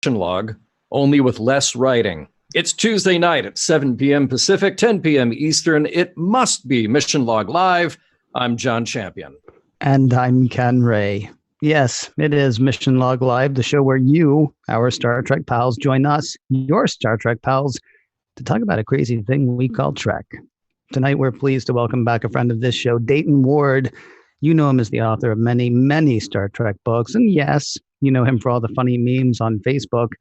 log, only with less writing. It's Tuesday night at 7 p.m. Pacific, 10 p.m. Eastern. It must be Mission Log Live. I'm John Champion. And I'm Ken Ray. Yes, it is Mission Log Live, the show where you, our Star Trek pals, join us, your Star Trek pals, to talk about a crazy thing we call Trek. Tonight, we're pleased to welcome back a friend of this show, Dayton Ward. You know him as the author of many, many Star Trek books. And yes, you know him for all the funny memes on Facebook.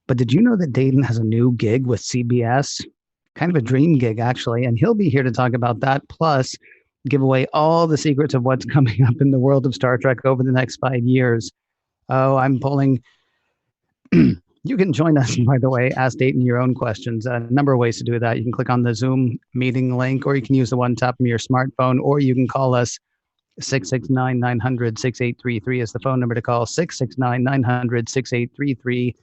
But did you know that Dayton has a new gig with CBS? Kind of a dream gig, actually. And he'll be here to talk about that, plus give away all the secrets of what's coming up in the world of Star Trek over the next 5 years. Oh, I'm pulling. You can join us, by the way. Ask Dayton your own questions. A number of ways to do that. You can click on the Zoom meeting link, or you can use the one tap from your smartphone, or you can call us. 669-900-6833 is the phone number to call. 669-900-6833.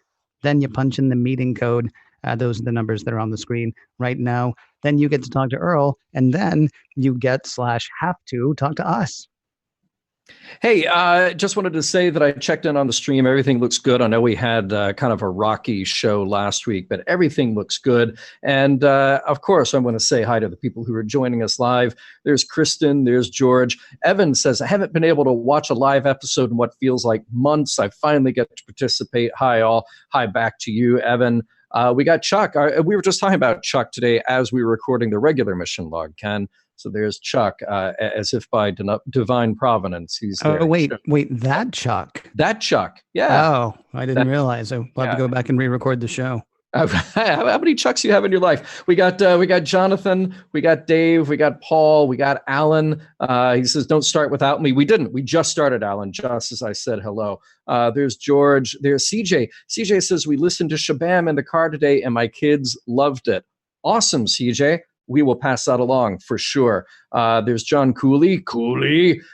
Then you punch in the meeting code. Those are the numbers that are on the screen right now. Then you get to talk to Earl, and then you get / have to talk to us. Hey, just wanted to say that I checked in on the stream. Everything looks good. I know we had kind of a rocky show last week, but everything looks good. And of course, I want to say hi to the people who are joining us live. There's Kristen, there's George. Evan says, I haven't been able to watch a live episode in what feels like months. I finally get to participate. Hi, all. Hi back to you, Evan. We got Chuck. We were just talking about Chuck today as we were recording the regular mission log, Ken. So there's Chuck, as if by divine providence. He's there. Oh, wait, that Chuck? That Chuck, yeah. Oh, I didn't realize. I'll have to go back and re-record the show. How many Chucks do you have in your life? We got Jonathan, we got Dave, we got Paul, we got Alan. He says, don't start without me. We didn't. We just started, Alan, just as I said hello. There's George. There's CJ. CJ says, we listened to Shabam in the car today, and my kids loved it. Awesome, CJ. We will pass that along for sure. There's John Cooley.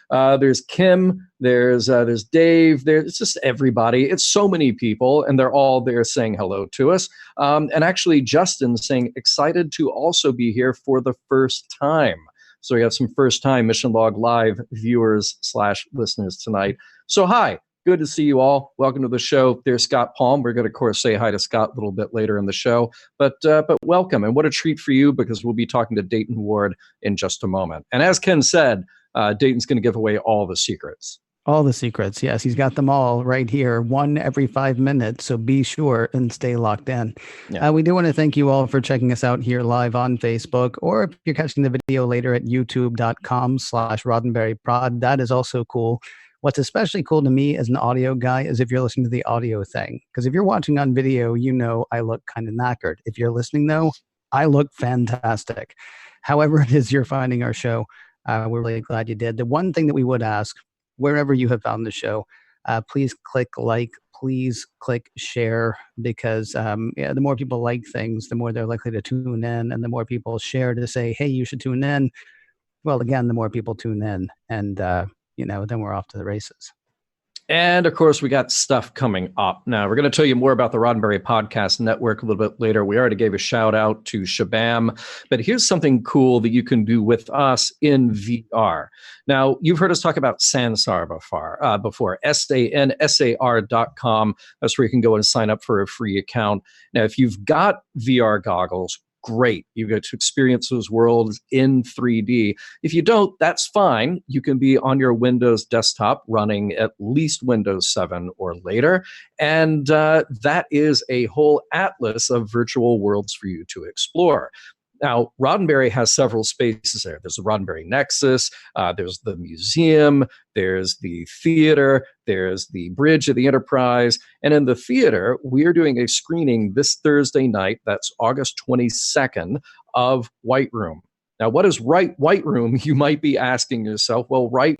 There's Kim. There's Dave. It's just everybody. It's so many people, and they're all there saying hello to us. And actually, Justin saying excited to also be here for the first time. So we have some first-time Mission Log Live viewers / listeners tonight. So hi. Good to see you all. Welcome to the show. There's Scott Palm. We're going to, of course, say hi to Scott a little bit later in the show. But welcome, and what a treat for you, because we'll be talking to Dayton Ward in just a moment. And as Ken said, Dayton's going to give away all the secrets. All the secrets, yes. He's got them all right here, one every 5 minutes. So be sure and stay locked in. Yeah. We do want to thank you all for checking us out here live on Facebook, or if you're catching the video later at youtube.com/Roddenberryprod. That is also cool. What's especially cool to me as an audio guy is if you're listening to the audio thing. Because if you're watching on video, you know I look kind of knackered. If you're listening, though, I look fantastic. However it is you're finding our show, we're really glad you did. The one thing that we would ask, wherever you have found the show, please click like, please click share, because the more people like things, the more they're likely to tune in. And the more people share to say, hey, you should tune in. Well, again, the more people tune in. And then we're off to the races. And of course, we got stuff coming up. Now, we're going to tell you more about the Roddenberry Podcast Network a little bit later. We already gave a shout out to Shabam, but here's something cool that you can do with us in VR. Now, you've heard us talk about Sansar before, SANSAR.com. That's where you can go and sign up for a free account. Now, if you've got VR goggles, great. You get to experience those worlds in 3D. If you don't, that's fine. You can be on your Windows desktop running at least Windows 7 or later. And that is a whole atlas of virtual worlds for you to explore. Now, Roddenberry has several spaces there. There's the Roddenberry Nexus, there's the museum, there's the theater, there's the bridge of the Enterprise. And in the theater, we're doing a screening this Thursday night, that's August 22nd, of White Room. Now, what is White Room? You might be asking yourself. Well, White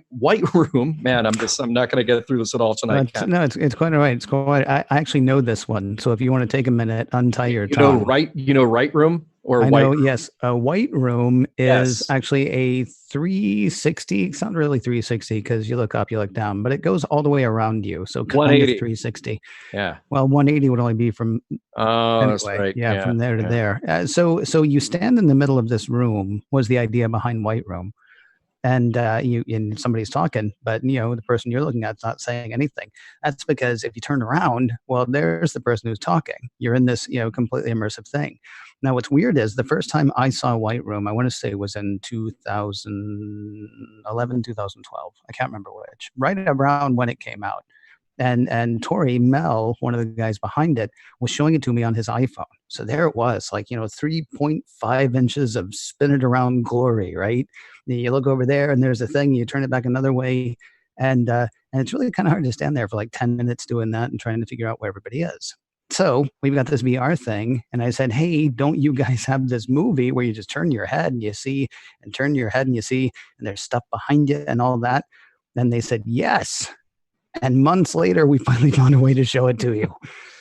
Room, man, I'm not going to get through this at all tonight. It's quite all right. It's quite. I actually know this one. So if you want to take a minute, untie your tongue. You know Right Room? Or I know, yes. A White Room is actually a 360. It's not really 360 because you look up, you look down, but it goes all the way around you. So kind of 360. Yeah. Well, 180 would only be from. Oh, anyway, that's right. Yeah, from there to there. So you stand in the middle of this room was the idea behind White Room. and somebody's talking, but the person you're looking at is not saying anything. That's because if you turn around, well, there's the person who's talking. You're in this completely immersive thing. Now, what's weird is the first time I saw White Room, I want to say was in 2011, 2012. I can't remember which. Right around when it came out. And Tori Mel, one of the guys behind it, was showing it to me on his iPhone. So there it was, 3.5 inches of spin it around glory, right? And you look over there, and there's a thing. You turn it back another way, and it's really kind of hard to stand there for like 10 minutes doing that and trying to figure out where everybody is. So we've got this VR thing, and I said, "Hey, don't you guys have this movie where you just turn your head and you see, and turn your head and you see, and there's stuff behind you and all that?" Then they said, "Yes." And months later, we finally found a way to show it to you.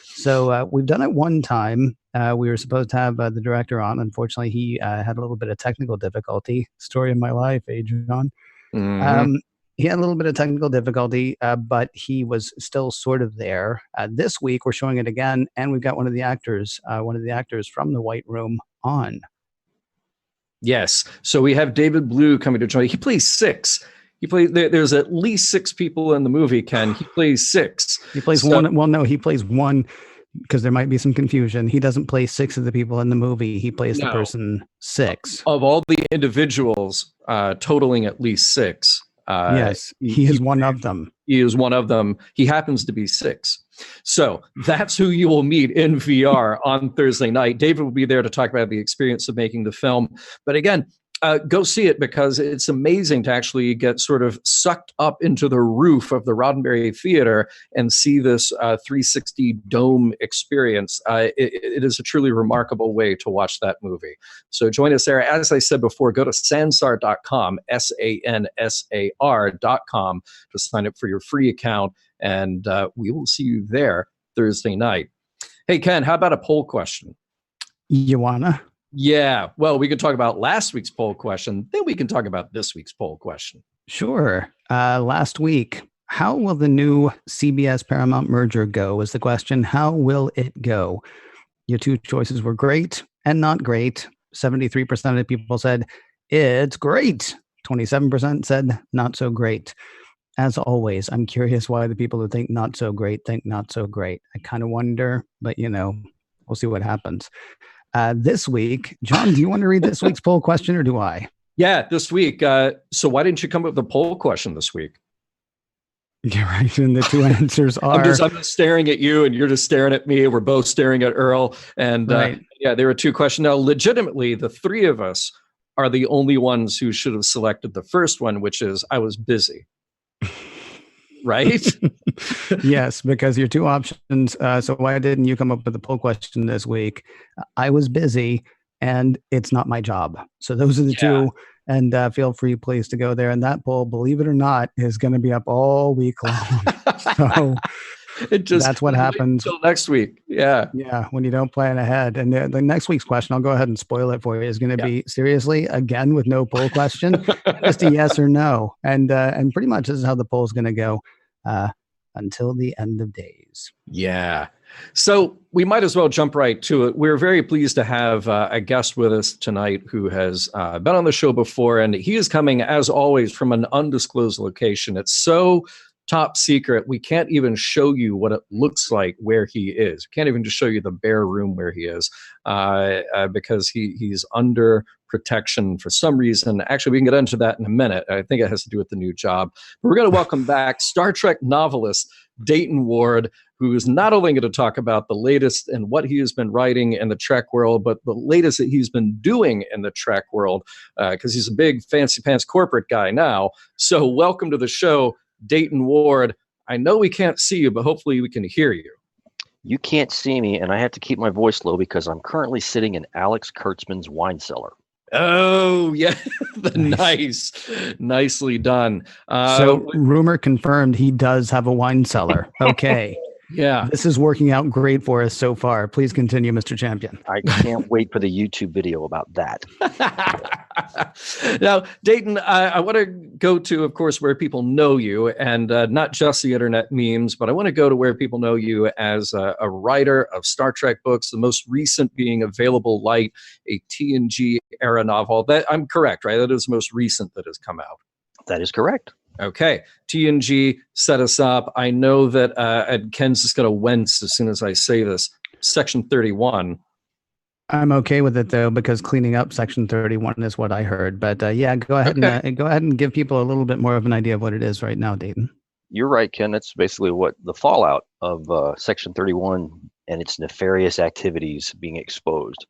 So we've done it one time. We were supposed to have the director on. Unfortunately, he had a little bit of technical difficulty. Story of my life, John. Mhm. He had a little bit of technical difficulty, but he was still sort of there. This week, we're showing it again, and we've got one of the actors from the White Room on. Yes. So we have David Blue coming to join. He plays 6. There's at least 6 people in the movie, Ken. He plays 6. He plays one. Well, no, he plays one because there might be some confusion. He doesn't play 6 of the people in the movie. He plays the person 6. Of all the individuals, totaling at least 6. Yes, he is one of them. He is one of them. He happens to be 6. So that's who you will meet in VR on Thursday night. David will be there to talk about the experience of making the film. But again, go see it because it's amazing to actually get sort of sucked up into the roof of the Roddenberry Theater and see this 360 dome experience. It is a truly remarkable way to watch that movie. So join us there. As I said before, go to sansar.com, SANSAR.com to sign up for your free account, and we will see you there Thursday night. Hey, Ken, how about a poll question? You wanna? Yeah, well, we could talk about last week's poll question, then we can talk about this week's poll question. Sure. Last week, how will the new CBS Paramount merger go was the question. How will it go? Your 2 choices were great and not great. 73% of the people said, it's great. 27% said, not so great. As always, I'm curious why the people who think not so great think not so great. I kind of wonder, but we'll see what happens. This week, John, do you want to read this week's poll question or do I? Yeah, this week. So why didn't you come up with a poll question this week? You're right. And the 2 answers are... I'm just staring at you and you're just staring at me. We're both staring at Earl. And right. There were 2 questions. Now, legitimately, the 3 of us are the only ones who should have selected the first one, which is I was busy. Right? Yes, because your 2 options. So why didn't you come up with the poll question this week? I was busy and it's not my job. So those are the 2. And feel free, please, to go there. And that poll, believe it or not, is going to be up all week long. So that's what happens. Until next week. Yeah. Yeah. When you don't plan ahead. And the next week's question, I'll go ahead and spoil it for you, is going to be seriously, again, with no poll question, just a yes or no. And pretty much this is how the poll is going to go until the end of days. Yeah. So we might as well jump right to it. We're very pleased to have a guest with us tonight who has been on the show before, and he is coming, as always, from an undisclosed location. It's so top secret, we can't even show you what it looks like where he is. We can't even just show you the bare room where he is because he's under protection for some reason. Actually, we can get into that in a minute. I think it has to do with the new job. But we're going to welcome back Star Trek novelist Dayton Ward, who is not only going to talk about the latest and what he has been writing in the Trek world, but the latest that he's been doing in the Trek world, because he's a big fancy pants corporate guy now. So welcome to the show, Dayton Ward. I know we can't see you, but hopefully we can hear you. You can't see me, and I have to keep my voice low because I'm currently sitting in Alex Kurtzman's wine cellar. Oh, yeah. Nice. Nicely done. So rumor confirmed, he does have a wine cellar. Okay. Yeah. This is working out great for us so far. Please continue, Mr. Champion. I can't wait for the YouTube video about that. Now, Dayton, I want to go to, of course, where people know you, and not just the internet memes, but I want to go to where people know you as a writer of Star Trek books, the most recent being Available Light, a TNG era novel. That I'm correct, right? That is the most recent that has come out. That is correct. Okay. TNG set us up. I know that and Ken's just going to wince as soon as I say this. Section 31. I'm okay with it though, because cleaning up Section 31 is what I heard. But yeah, go ahead and give people a little bit more of an idea of what it is right now, Dayton. You're right, Ken. That's basically what the fallout of Section 31 and its nefarious activities being exposed.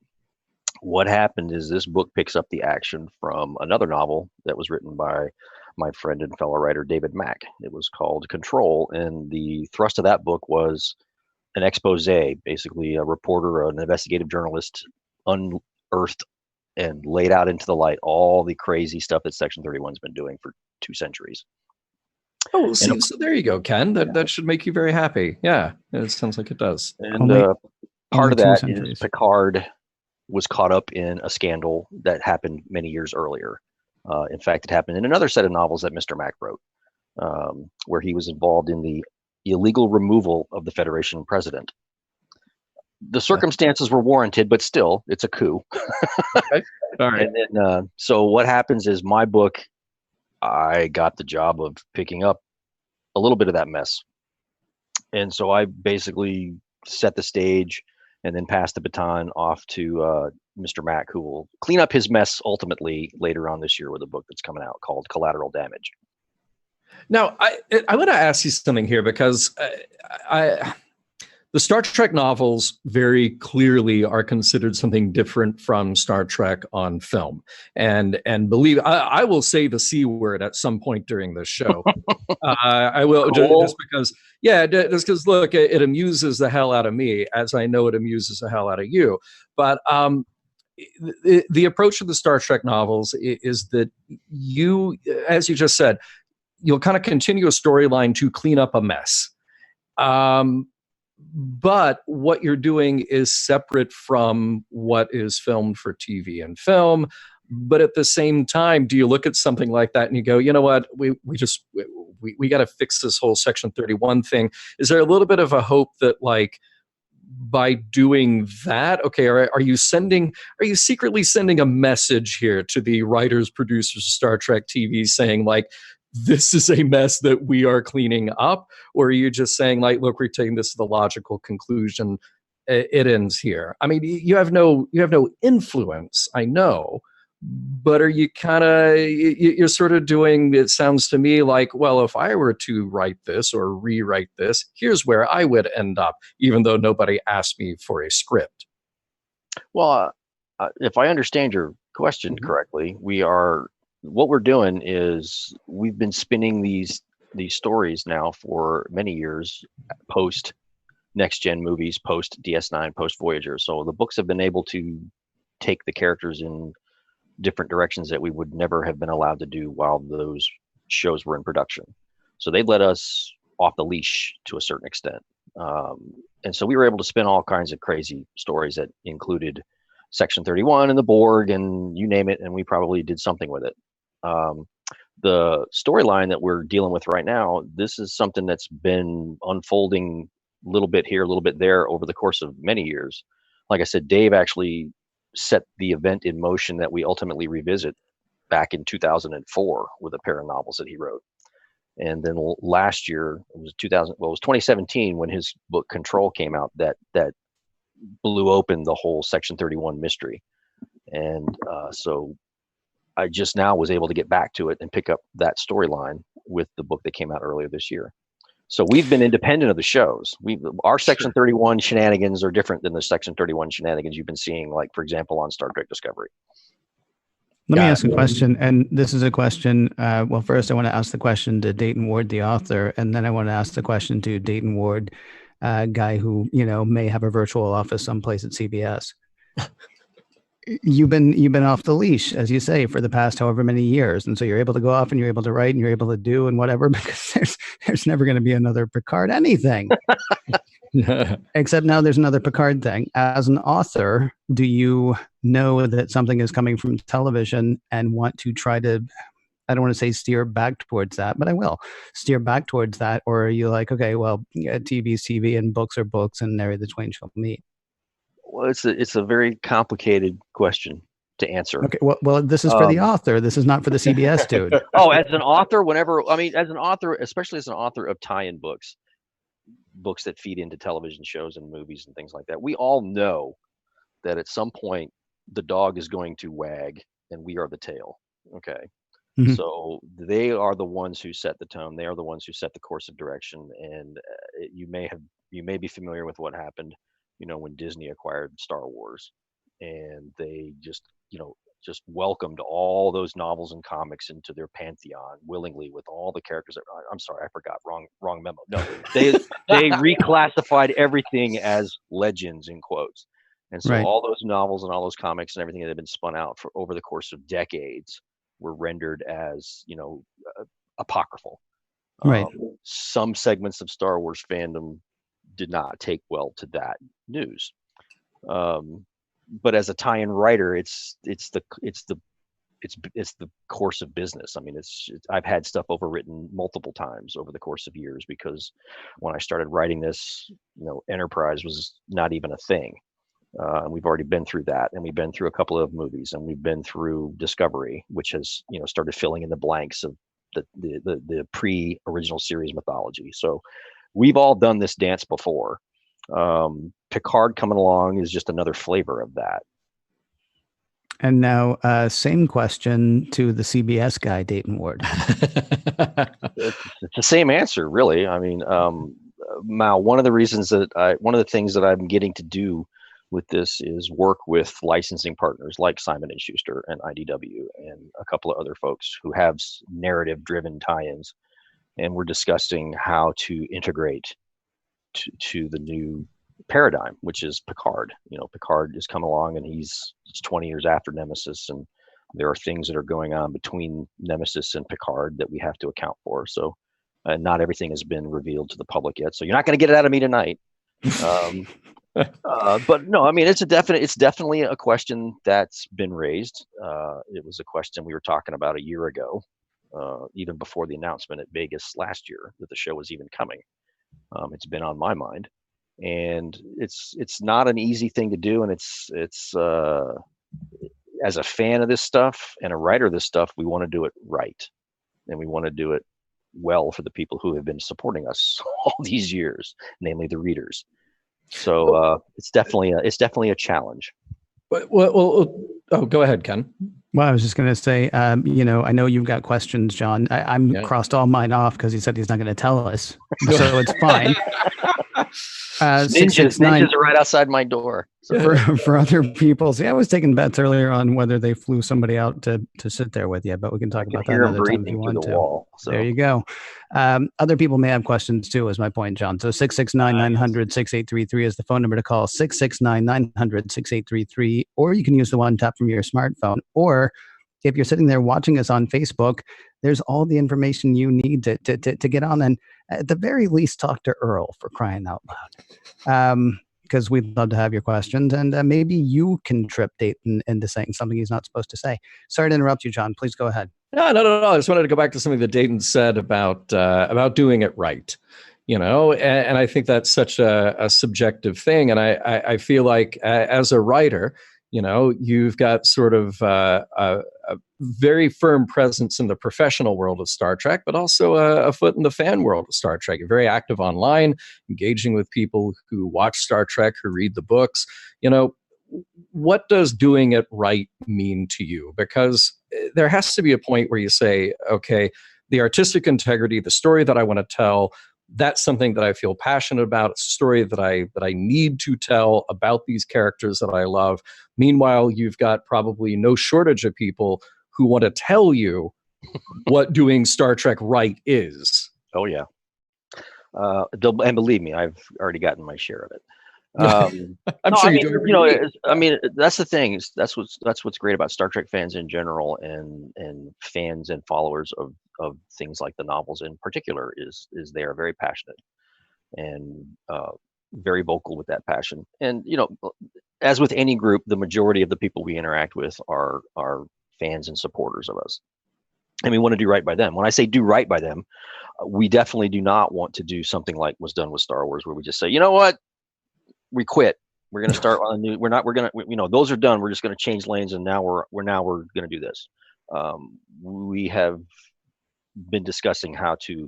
What happened is this book picks up the action from another novel that was written by my friend and fellow writer David Mack. It was called Control, and the thrust of that book was an expose. Basically, a reporter, an investigative journalist, unearthed and laid out into the light all the crazy stuff that Section 31's been doing for 2 centuries. Oh, see, so there you go, Ken. That should make you very happy. Yeah, it sounds like it does. And part of that is Picard was caught up in a scandal that happened many years earlier. In fact, it happened in another set of novels that Mr. Mack wrote, where he was involved in the illegal removal of the Federation president. The circumstances were warranted, but still, it's a coup. Okay. All right. And then, so what happens is my book, I got the job of picking up a little bit of that mess. And so I basically set the stage and then passed the baton off to Mr. Mack, who will clean up his mess ultimately later on this year with a book that's coming out called Collateral Damage. Now, I want to ask you something here, because the Star Trek novels very clearly are considered something different from Star Trek on film. And believe I will say the C word at some point during this show. I will, cool. just because, just because, look, it amuses the hell out of me, as I know it amuses the hell out of you. But the approach of the Star Trek novels is that you, as you just said, you'll kind of continue a storyline to clean up a mess. But what you're doing is separate from what is filmed for TV and film. But at the same time, do you look at something like that and you go, you know what, we got to fix this whole Section 31 thing? Is there a little bit of a hope that, like, by doing that, okay, are you secretly sending a message here to the writers, producers of Star Trek TV saying, like, this is a mess that we are cleaning up? Or are you just saying, like, look, we're taking this to the logical conclusion, it ends here? I mean, you have no influence, I know, but are you you're sort of doing, it sounds to me like, well, if I were to write this or rewrite this, here's where I would end up, even though nobody asked me for a script. Well, if I understand your question correctly, what we're doing is we've been spinning these stories now for many years, post Next Gen movies, post DS9, post Voyager. So the books have been able to take the characters in different directions that we would never have been allowed to do while those shows were in production. So they let us off the leash to a certain extent. And so we were able to spin all kinds of crazy stories that included Section 31 and the Borg and you name it, and we probably did something with it. The storyline that we're dealing with right now, this is something that's been unfolding a little bit here, a little bit there over the course of many years. Like I said, Dave actually set the event in motion that we ultimately revisit back in 2004 with a pair of novels that he wrote. And then last year, it was 2017 when his book Control came out, that blew open the whole Section 31 mystery. And so I just now was able to get back to it and pick up that storyline with the book that came out earlier this year. So we've been independent of the shows. Our Section 31 shenanigans are different than the Section 31 shenanigans you've been seeing, like, for example, on Star Trek Discovery. Let me ask a question, and this is a question. Well, first I want to ask the question to Dayton Ward, the author, and then I want to ask the question to Dayton Ward, guy who may have a virtual office someplace at CBS. You've been off the leash, as you say, for the past however many years, and so you're able to go off and you're able to write and you're able to do and whatever, because there's never going to be another Picard anything. Except now there's another Picard thing. As an author, do you know that something is coming from television and want to try to, I don't want to say steer back towards that, but I will steer back towards that? Or are you like, okay, well, TV is TV and books are books and nary the twain shall meet? Well, it's a very complicated question. to answer. Okay. Well, this is for the author. This is not for the CBS dude. Oh, as an author, as an author, especially as an author of tie-in books that feed into television shows and movies and things like that, we all know that at some point the dog is going to wag and we are the tail. Okay. Mhm. So they are the ones who set the tone. They are the ones who set the course of direction. And you may be familiar with what happened, when Disney acquired Star Wars, and they just welcomed all those novels and comics into their pantheon willingly with all the characters. I'm sorry, I forgot. Wrong memo. No, they reclassified everything as legends in quotes. And so Right. all those novels and all those comics and everything that had been spun out for over the course of decades were rendered as, apocryphal. Right. Some segments of Star Wars fandom did not take well to that news. But as a tie-in writer, it's the course of business. I mean, I've had stuff overwritten multiple times over the course of years, because when I started writing this, Enterprise was not even a thing. And we've already been through that, and we've been through a couple of movies, and we've been through Discovery, which has started filling in the blanks of the pre-original series mythology. So we've all done this dance before. Picard coming along is just another flavor of that. And now, same question to the CBS guy, Dayton Ward. It's the same answer, really. I mean, Mal, one of the things that I'm getting to do with this is work with licensing partners like Simon & Schuster and IDW and a couple of other folks who have narrative-driven tie-ins, and we're discussing how to integrate to the new paradigm, which is Picard. Picard has come along, and it's 20 years after Nemesis, and there are things that are going on between Nemesis and Picard that we have to account for. So not everything has been revealed to the public yet, so you're not going to get it out of me tonight. But no, I mean, it's definitely a question that's been raised. It was a question we were talking about a year ago, even before the announcement at Vegas last year that the show was even coming. It's been on my mind, and it's not an easy thing to do. And it's as a fan of this stuff and a writer of this stuff, we want to do it right, and we want to do it well for the people who have been supporting us all these years, namely the readers. So it's definitely a challenge. Well, go ahead, Ken. Well, I was just going to say, I know you've got questions, John. I'm crossed all mine off because he said he's not going to tell us, so it's fine. Ninjas are right outside my door. For other people, see, I was taking bets earlier on whether they flew somebody out to sit there with you, but we can talk about that another time if you want to. Wall, so. There you go. Other people may have questions too, is my point, John. So 669-900-6833 is the phone number to call, 669-900-6833, or you can use the one tap from your smartphone. Or if you're sitting there watching us on Facebook, there's all the information you need to get on, and at the very least, talk to Earl, for crying out loud. Because we'd love to have your questions, and maybe you can trip Dayton into saying something he's not supposed to say. Sorry to interrupt you, John. Please go ahead. No. I just wanted to go back to something that Dayton said about doing it right. And I think that's such a subjective thing. And I feel like as a writer, you've got sort of a very firm presence in the professional world of Star Trek, but also a foot in the fan world of Star Trek. You're very active online, engaging with people who watch Star Trek, who read the books. What does doing it right mean to you? Because there has to be a point where you say, okay, the artistic integrity, the story that I want to tell, that's something that I feel passionate about. It's a story that I need to tell about these characters that I love. Meanwhile, you've got probably no shortage of people who want to tell you what doing Star Trek right is. Oh yeah, and believe me, I've already gotten my share of it. I'm sure you do. I mean, that's the thing. That's what's great about Star Trek fans in general, and fans and followers of things like the novels in particular, is they are very passionate and very vocal with that passion. And as with any group, the majority of the people we interact with are fans and supporters of us, and we want to do right by them. When I say do right by them, we definitely do not want to do something like was done with Star Wars, where we just say, you know what, we quit. We're going to start on a new. We're going to. Those are done. We're just going to change lanes, and now we're going to do this. We have been discussing how to,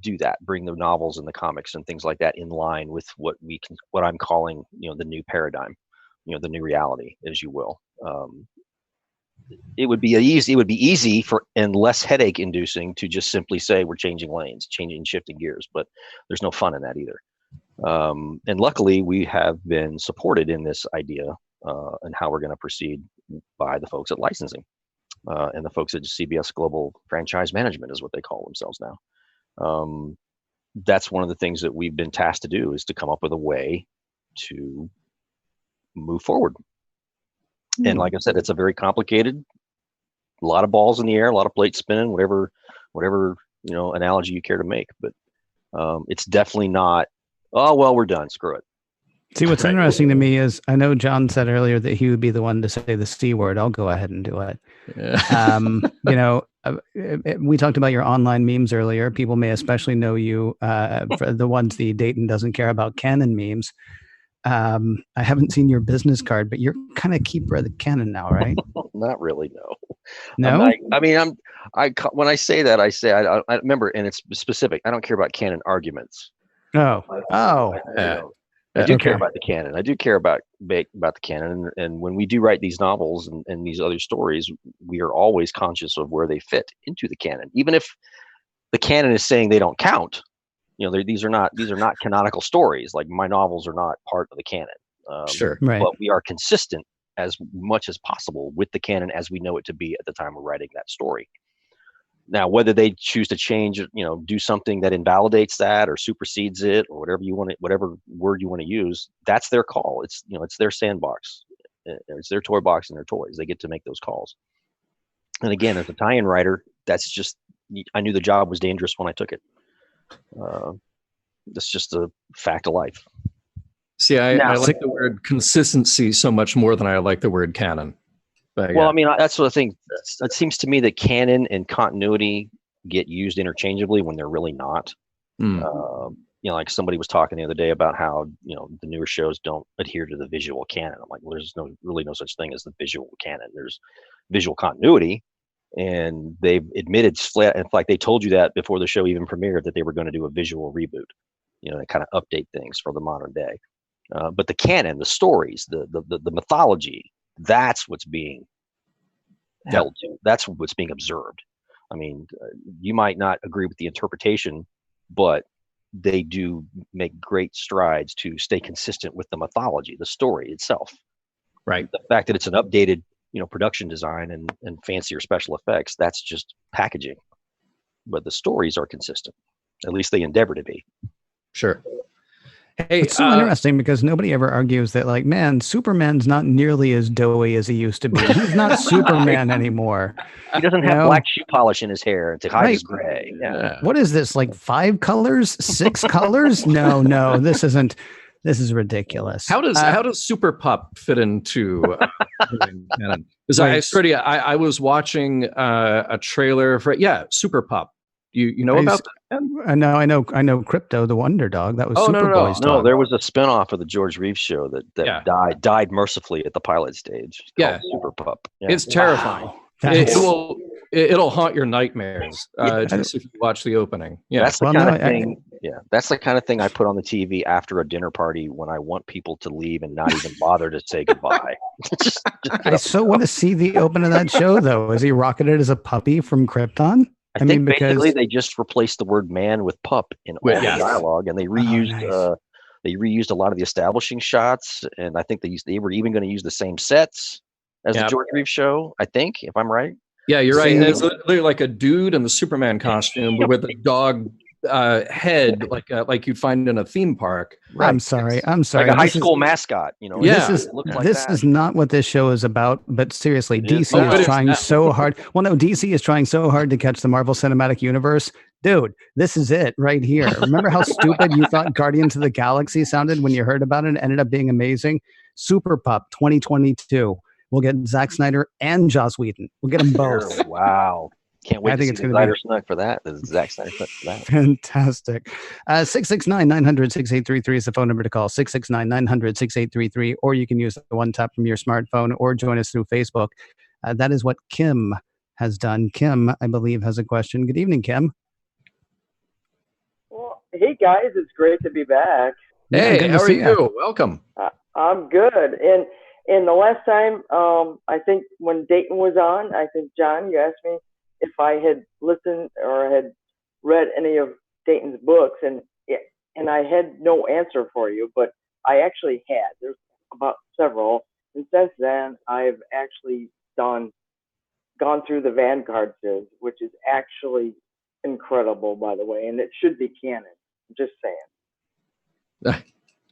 do that. Bring the novels and the comics and things like that in line with what I'm calling, the new paradigm, the new reality, as you will. It would be easy and less headache inducing to just simply say we're changing lanes, shifting gears, but there's no fun in that either. And luckily we have been supported in this idea and how we're going to proceed by the folks at licensing and the folks at CBS Global Franchise Management is what they call themselves now. That's one of the things that we've been tasked to do, is to come up with a way to move forward. And like I said, it's a very complicated, a lot of balls in the air, a lot of plates spinning, whatever analogy you care to make. But it's definitely not, oh, well, we're done, screw it. See, what's interesting to me is, I know John said earlier that he would be the one to say the C word. I'll go ahead and do it. Yeah. We talked about your online memes earlier. People may especially know you for the ones the Dayton doesn't care about canon memes. I haven't seen your business card, but you're kind of keeper of the canon now, right? Not really, no. No? When I say that, I remember, and it's specific. I don't care about canon arguments. I do care about the canon. I do care about the canon. And when we do write these novels and these other stories, we are always conscious of where they fit into the canon. Even if the canon is saying they don't count, these are not canonical stories. Like, my novels are not part of the canon. Sure. Right. But we are consistent as much as possible with the canon as we know it to be at the time we're writing that story. Now, whether they choose to change, do something that invalidates that or supersedes it, or whatever word you want to use, that's their call. It's their sandbox. It's their toy box and their toys. They get to make those calls. And again, as a tie-in writer, that's just, I knew the job was dangerous when I took it. That's just a fact of life. See, I like the word consistency so much more than I like the word canon. But, well, that's what I think. It seems to me that canon and continuity get used interchangeably when they're really not. Like somebody was talking the other day about how, the newer shows don't adhere to the visual canon. I'm like, well, there's really no such thing as the visual canon. There's visual continuity, and they've admitted flat. In fact, they told you that before the show even premiered, that they were going to do a visual reboot, to kind of update things for the modern day. But the canon, the stories, the mythology, that's what's being held to. That's what's being observed. I mean, you might not agree with the interpretation, but they do make great strides to stay consistent with the mythology, the story itself. Right. The fact that it's an updated, production design and fancier special effects, that's just packaging. But the stories are consistent. At least they endeavor to be. Sure. Hey, it's so interesting because nobody ever argues that, like, man, Superman's not nearly as doughy as he used to be. He's not Superman anymore. He doesn't have black shoe polish in his hair to hide his gray. Yeah. What is this, like 5 colors, 6 colors? No, this isn't. This is ridiculous. How does Super Pup fit into canon? Because I was watching a trailer for Super Pup. You know about that? I know Crypto, the Wonder Dog. That was Superboy's dog. No, there was a spinoff of the George Reeves show that died mercifully at the pilot stage. It's Super Pup. Yeah. It's terrifying. Wow. It'll haunt your nightmares just if you watch the opening. Yeah, that's the kind of thing. That's the kind of thing I put on the TV after a dinner party when I want people to leave and not even bother to say goodbye. I so want to see the open of that show, though. Is he rocketed as a puppy from Krypton? I think basically they just replaced the word man with pup in all the dialogue, and they reused a lot of the establishing shots, and I think they were even going to use the same sets as the George Reeves show, I think, if I'm right. Yeah, you're right. It's literally like a dude in the Superman costume, but with a dog head, like you'd find in a theme park. Right. I'm sorry. Like a high school mascot, This is not what this show is about. But seriously, DC is trying so hard. Well, no, DC is trying so hard to catch the Marvel Cinematic Universe. Dude, this is it right here. Remember how stupid you thought Guardians of the Galaxy sounded when you heard about it? It ended up being amazing. Super Pup 2022. We'll get Zack Snyder and Joss Whedon. We'll get them both. Wow. Can't wait I to think see it's the going to Snyder be Snuck for that. The Zack Snyder Snuck for that. fantastic. 669-900-6833 is the phone number to call. 669-900-6833, or you can use the one tap from your smartphone or join us through Facebook. That is what Kim has done. Kim, I believe, has a question. Good evening, Kim. Well, hey guys, it's great to be back. Yeah, Hey, good to how are see you? Welcome. I'm good. And the last time, I think when Dayton was on, I think John, you asked me if I had listened or had read any of Dayton's books, and I had no answer for you, but I actually had. There's about several, and since then I've actually gone through the Vanguard series, which is actually incredible, by the way, and it should be canon. I'm just saying.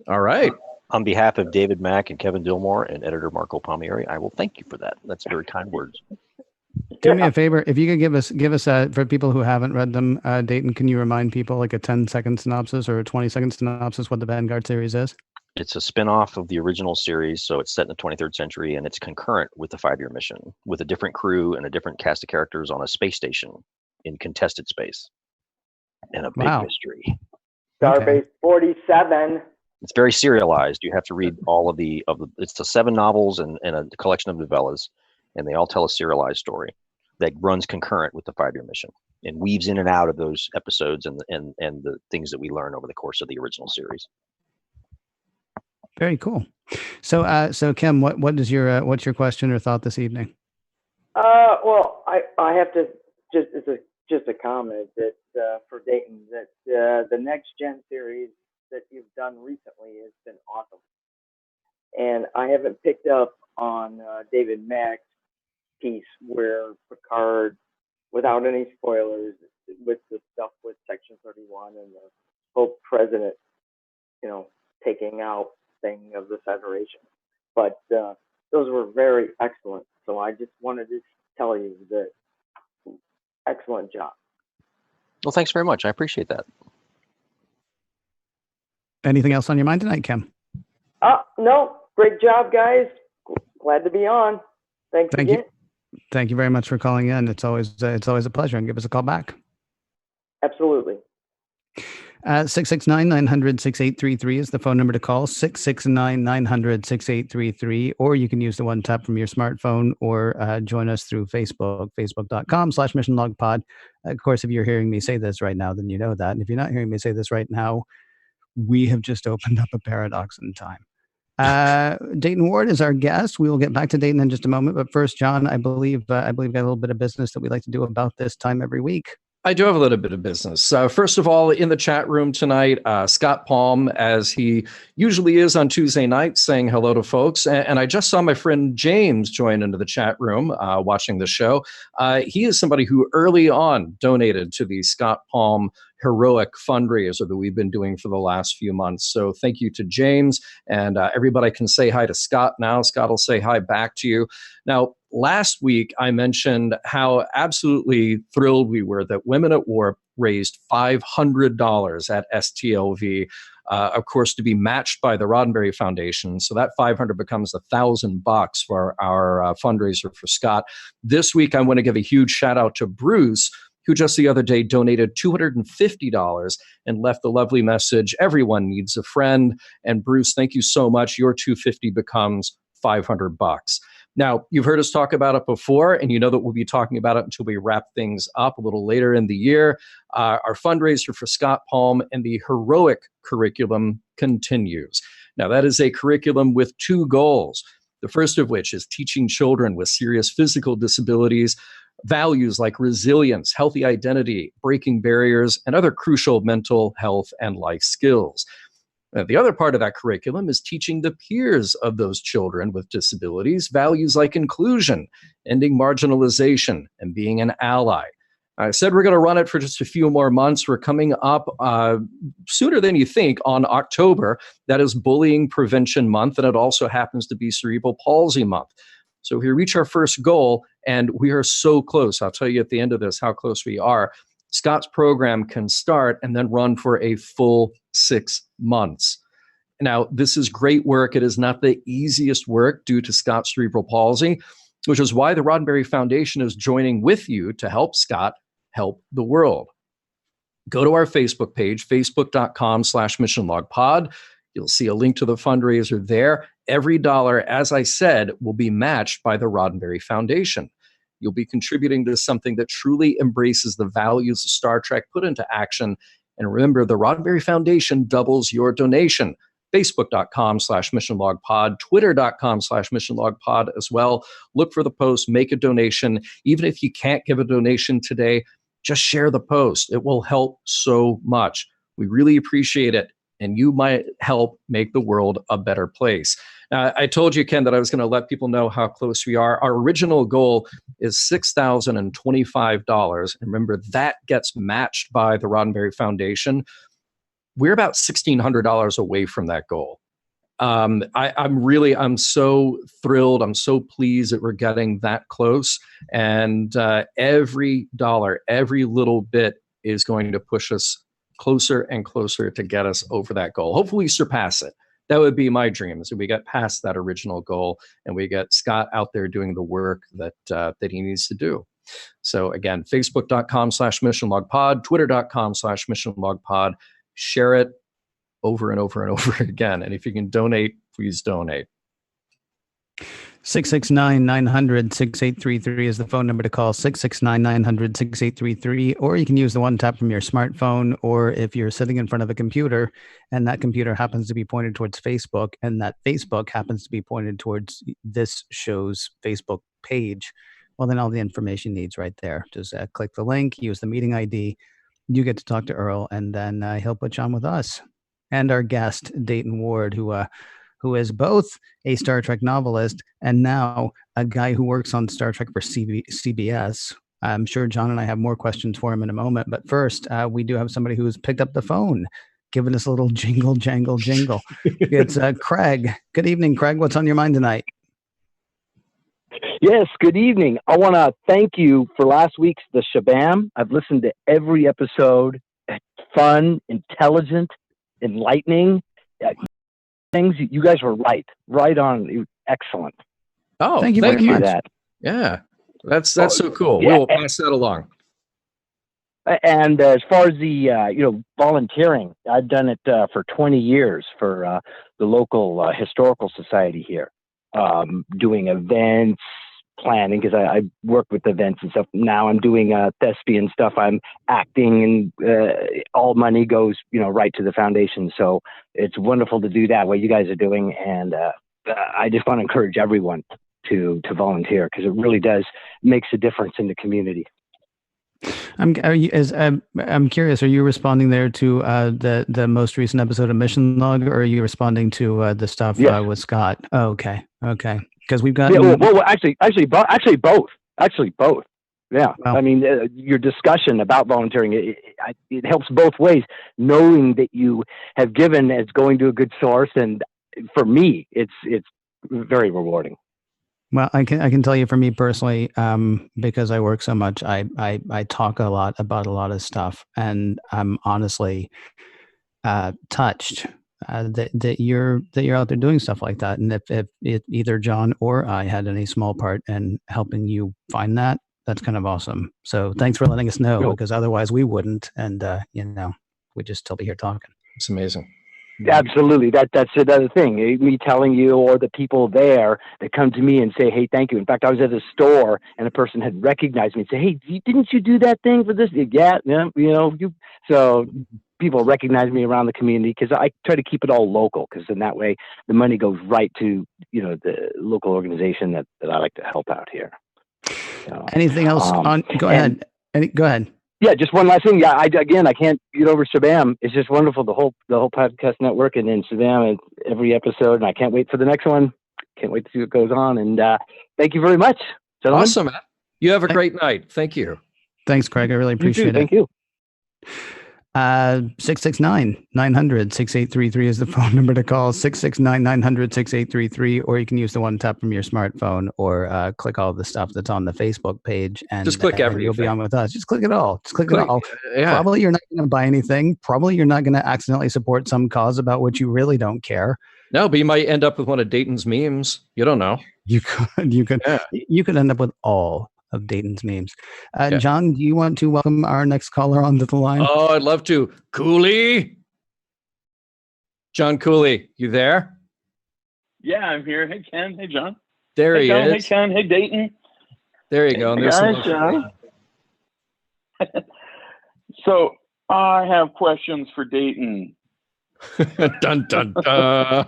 All right. On behalf of David Mack and Kevin Dillmore and editor Marco Palmieri, I will thank you for that. That's very kind words. Do me a favor, if you could give us for people who haven't read them, Dayton, can you remind people like a 10-second synopsis or a 20-second synopsis what the Vanguard series is? It's a spin-off of the original series, so it's set in the 23rd century, and it's concurrent with the 5-year mission, with a different crew and a different cast of characters on a space station in contested space, and a big Wow. mystery. Starbase 47. It's very serialized. You have to read all of the it's the 7 novels and a collection of novellas, and they all tell a serialized story that runs concurrent with the 5-year mission and weaves in and out of those episodes and the things that we learn over the course of the original series. Very cool. So Kim, what's your question or thought this evening? Well, I have to just a comment that for Dayton that the next gen series that you've done recently has been awesome, and I haven't picked up on David Mack's piece where Picard, without any spoilers, with the stuff with Section 31 and the whole president, taking out thing of the Federation. But those were very excellent. So I just wanted to tell you that excellent job. Well, thanks very much. I appreciate that. Anything else on your mind tonight, Kim? No, great job, guys. Glad to be on. Thank Thank again. you. Thank you very much for calling in. It's always a pleasure, and give us a call back. Absolutely. 669-900-6833 is the phone number to call. 669-900-6833, or you can use the one tap from your smartphone, or join us through Facebook, facebook.com/missionlogpod. Of course, if you're hearing me say this right now, then you know that. And if you're not hearing me say this right now, we have just opened up a paradox in time. Dayton Ward is our guest. We will get back to Dayton in just a moment. But first, John, I believe got a little bit of business that we like to do about this time every week. I do have a little bit of business. First of all, in the chat room tonight, Scott Palm, as he usually is on Tuesday nights, saying hello to folks. And I just saw my friend James join into the chat room watching the show. He is somebody who early on donated to the Scott Palm heroic fundraiser that we've been doing for the last few months. So thank you to James, and everybody can say hi to Scott now. Scott will say hi back to you. Now, last week, I mentioned how absolutely thrilled we were that Women at Warp raised $500 at STLV, of course, to be matched by the Roddenberry Foundation. So that $500 becomes $1,000 for our fundraiser for Scott. This week, I want to give a huge shout out to Bruce, who just the other day donated $250 and left the lovely message, everyone needs a friend. And Bruce, thank you so much. Your $250 becomes $500. Now, you've heard us talk about it before, and you know that we'll be talking about it until we wrap things up a little later in the year. Our fundraiser for Scott Palm and the heroic curriculum continues. Now, that is a curriculum with 2 goals. The first of which is teaching children with serious physical disabilities values like resilience, healthy identity, breaking barriers, and other crucial mental health and life skills. The other part of that curriculum is teaching the peers of those children with disabilities values like inclusion, ending marginalization, and being an ally. I said we're going to run it for just a few more months. We're coming up sooner than you think on October. That is Bullying Prevention Month, and it also happens to be Cerebral Palsy Month. So we reach our first goal, and we are so close. I'll tell you at the end of this how close we are. Scott's program can start and then run for a full 6 months. Now, this is great work. It is not the easiest work due to Scott's cerebral palsy. which is why the Roddenberry Foundation is joining with you to help Scott help the world. Go to our Facebook page, facebook.com/missionlogpod. You'll see a link to the fundraiser there. Every dollar, as I said, will be matched by the Roddenberry Foundation. You'll be contributing to something that truly embraces the values of Star Trek put into action. And remember, the Roddenberry Foundation doubles your donation. Facebook.com/missionlogpod, Twitter.com/missionlogpod as well. Look for the post, make a donation. Even if you can't give a donation today, just share the post. It will help so much. We really appreciate it. And you might help make the world a better place. Now, I told you, Ken, that I was going to let people know how close we are. Our original goal is $6,025. And remember, that gets matched by the Roddenberry Foundation. We're about $1,600 away from that goal. I'm so thrilled. I'm so pleased that we're getting that close. And every dollar, every little bit is going to push us closer and closer to get us over that goal. Hopefully we surpass it. That would be my dream, is that we get past that original goal and we get Scott out there doing the work that he needs to do. So again, facebook.com/missionlogpod, twitter.com/missionlogpod. Share it over and over and over again. And if you can donate, please donate. 669-900-6833 is the phone number to call, 669-900-6833, or you can use the one tap from your smartphone, or if you're sitting in front of a computer and that computer happens to be pointed towards Facebook and that Facebook happens to be pointed towards this show's Facebook page, well, then all the information needs right there. Just click the link, use the meeting ID, you get to talk to Earl, and then he'll put you on with us and our guest, Dayton Ward, who is both a Star Trek novelist and now a guy who works on Star Trek for CBS. I'm sure John and I have more questions for him in a moment, but first, we do have somebody who's picked up the phone, giving us a little jingle, jangle, jingle. It's Craig. Good evening, Craig. What's on your mind tonight? Yes, good evening. I want to thank you for last week's The Shabam. I've listened to every episode. Fun, intelligent, enlightening. Things you guys were right on. Excellent. Oh, thank you very much. That. Yeah, that's so cool. Yeah, we will pass that along. And as far as the volunteering, I've done it for 20 years for the local historical society here, doing events, planning, because I work with events and stuff. Now I'm doing thespian stuff. I'm acting, and all money goes right to the foundation. So it's wonderful to do that, what you guys are doing, and I just want to encourage everyone to volunteer, because it really does makes a difference in the community. I'm curious. Are you responding there to the most recent episode of Mission Log, or are you responding to the stuff with Scott? Oh, okay. Because we've got actually both. Yeah, wow. I mean, your discussion about volunteering, it helps both ways. Knowing that you have given as going to a good source, and for me, it's very rewarding. Well, I can tell you, for me personally, because I work so much, I talk a lot about a lot of stuff, and I'm honestly touched that you're out there doing stuff like that. And if either John or I had any small part in helping you find that, that's kind of awesome. So thanks for letting us know, because otherwise we wouldn't, and we'd just still be here talking. It's amazing. Absolutely. That's another thing. Me telling you, or the people there that come to me and say, hey, thank you. In fact, I was at a store and a person had recognized me and said, hey, didn't you do that thing for this? Yeah. So people recognize me around the community, because I try to keep it all local, because in that way the money goes right to, the local organization that I like to help out here. So, anything else go ahead. Go ahead. Yeah, just one last thing. Yeah, I can't get over Shabam. It's just wonderful, the whole podcast network, and then Shabam and every episode. And I can't wait for the next one. Can't wait to see what goes on. And thank you very much, gentlemen. Awesome, man. You have a great night. Thank you. Thanks, Craig. I really appreciate it. Thank you. 669-900-6833 is the phone number to call, 669-900-6833, or you can use the one tap from your smartphone, or click all the stuff that's on the Facebook page, and just click everything. You'll be on with us. Just click it all. Click it all. Yeah. Probably you're not going to buy anything. Probably you're not going to accidentally support some cause about which you really don't care. No, but you might end up with one of Dayton's memes. You don't know. You could Yeah. you could end up with all of Dayton's names. Yeah. John, do you want to welcome our next caller onto the line? Oh, I'd love to. Cooley. John Cooley, you there? Yeah, I'm here. Hey, Ken. Hey, John. There Hey, he John. Hey, is. Ken. Hey, Dayton. There you go. And Hey, there's some guys, John. So I have questions for Dayton. dun dun dun.